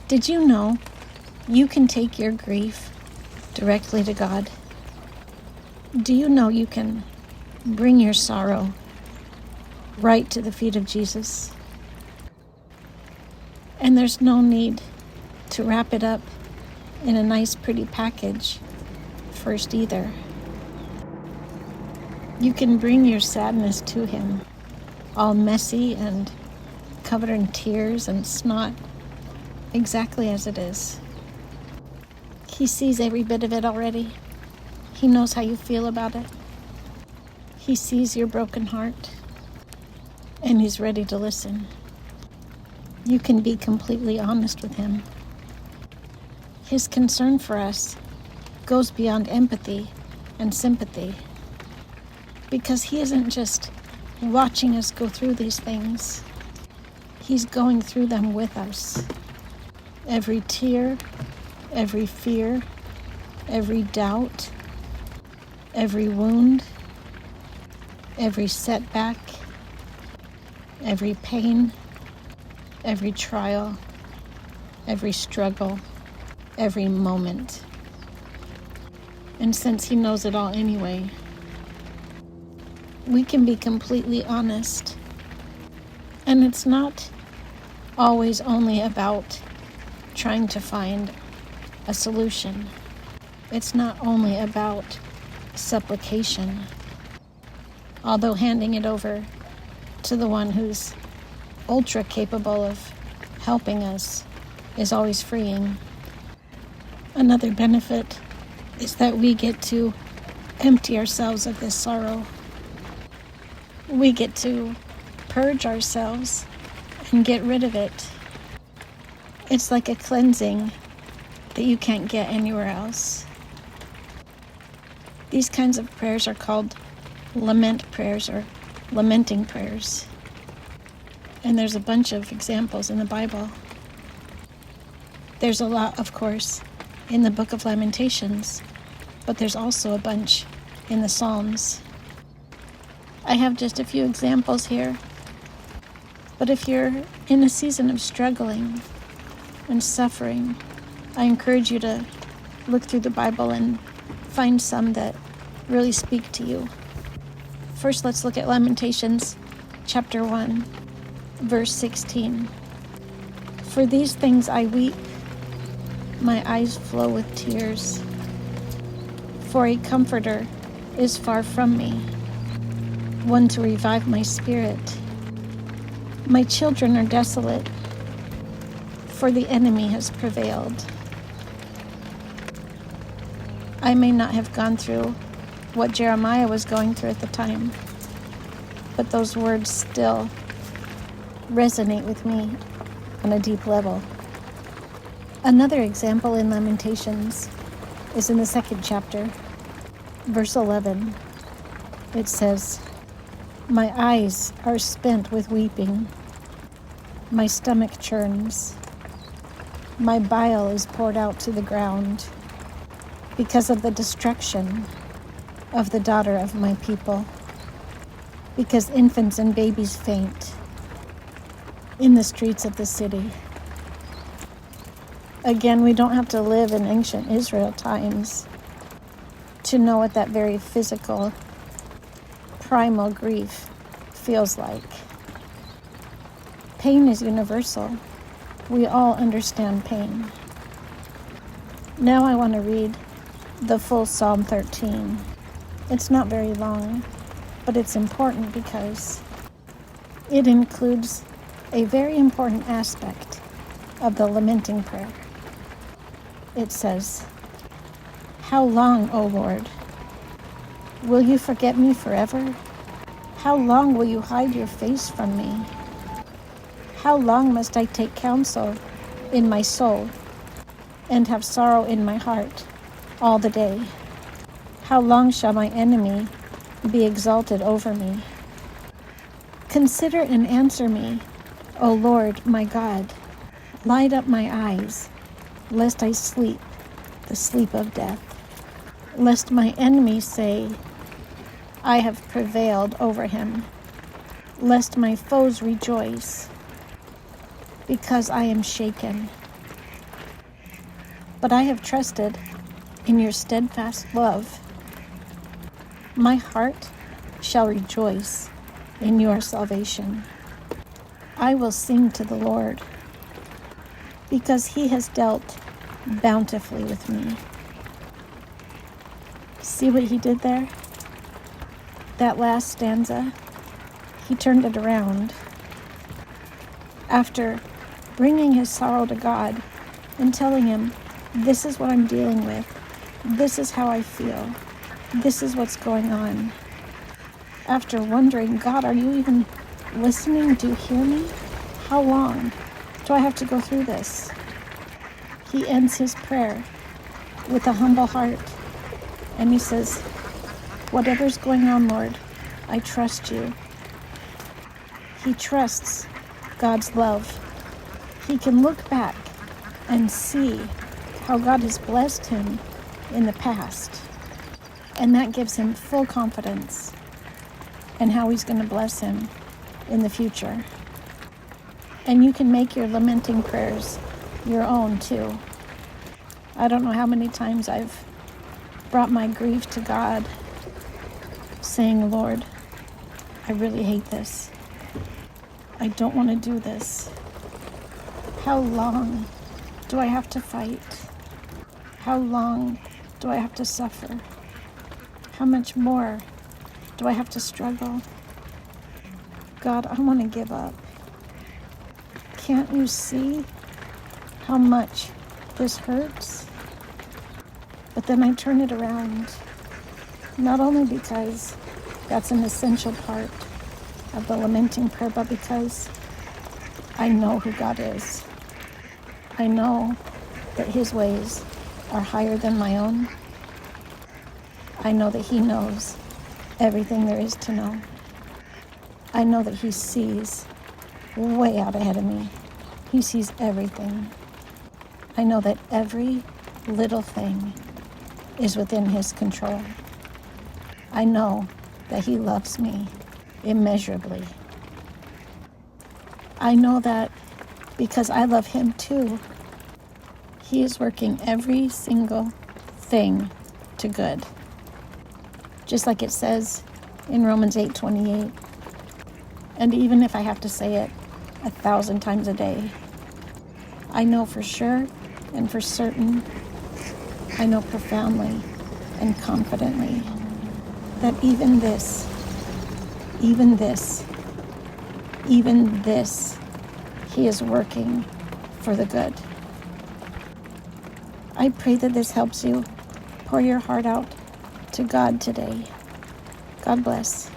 Did you know you can take your grief directly to God? Do you know you can bring your sorrow right to the feet of Jesus? And there's no need to wrap it up in a nice, pretty package first either. You can bring your sadness to Him, all messy and covered in tears and snot, exactly as it is. He sees every bit of it already. He knows how you feel about it. He sees your broken heart, and He's ready to listen. You can be completely honest with Him. His concern for us goes beyond empathy and sympathy, because He isn't just watching us go through these things. He's going through them with us. Every tear, every fear, every doubt, every wound, every setback, every pain, every trial, every struggle, every moment. And since He knows it all anyway, we can be completely honest. And it's not always only about trying to find a solution. It's not only about supplication, although handing it over to the one who's ultra capable of helping us is always freeing. Another benefit is that we get to empty ourselves of this sorrow. We get to purge ourselves and get rid of it. It's like a cleansing that you can't get anywhere else. These kinds of prayers are called lament prayers or lamenting prayers. And there's a bunch of examples in the Bible. There's a lot, of course, in the book of Lamentations, but there's also a bunch in the Psalms. I have just a few examples here, but if you're in a season of struggling and suffering, I encourage you to look through the Bible and find some that really speak to you. First, let's look at Lamentations chapter 1, verse 16. For these things I weep, my eyes flow with tears. For a comforter is far from me, one to revive my spirit. My children are desolate, for the enemy has prevailed. I may not have gone through what Jeremiah was going through at the time, but those words still resonate with me on a deep level. Another example in Lamentations is in the 2nd chapter, verse 11. It says, my eyes are spent with weeping. My stomach churns. My bile is poured out to the ground because of the destruction of the daughter of my people, because infants and babies faint in the streets of the city. Again, we don't have to live in ancient Israel times to know what that very physical, primal grief feels like. Pain is universal. We all understand pain. Now I want to read the full Psalm 13. It's not very long, but it's important because it includes a very important aspect of the lamenting prayer. It says, how long, O Lord, will you forget me forever? How long will you hide your face from me? How long must I take counsel in my soul and have sorrow in my heart all the day? How long shall my enemy be exalted over me? Consider and answer me, O Lord my God. Light up my eyes, lest I sleep the sleep of death. Lest my enemies say, I have prevailed over him. Lest my foes rejoice, because I am shaken. but I have trusted in your steadfast love. My heart shall rejoice in your salvation. I will sing to the Lord, because he has dealt bountifully with me. See what he did there? That last stanza, he turned it around. After bringing his sorrow to God and telling him, this is what I'm dealing with, this is how I feel, this is what's going on. After wondering, God, are you even listening? Do you hear me? How long do I have to go through this? He ends his prayer with a humble heart, and he says, whatever's going on, Lord, I trust you. He trusts God's love. He can look back and see how God has blessed him in the past, and that gives him full confidence in how he's going to bless him in the future. And you can make your lamenting prayers your own too. I don't know how many times I've brought my grief to God, saying, Lord, I really hate this. I don't want to do this. How long do I have to fight? How long do I have to suffer? How much more do I have to struggle? God, I want to give up. Can't you see how much this hurts? But then I turn it around, not only because that's an essential part of the lamenting prayer, but because I know who God is. I know that his ways are higher than my own. I know that he knows everything there is to know. I know that he sees way out ahead of me. He sees everything. I know that every little thing is within his control. I know that he loves me immeasurably. I know that because I love him too, he is working every single thing to good. Just like it says in Romans 8:28. And even if I have to say it 1,000 times a day, I know for sure and for certain, I know profoundly and confidently that even this, he is working for the good. I pray that this helps you pour your heart out to God today. God bless.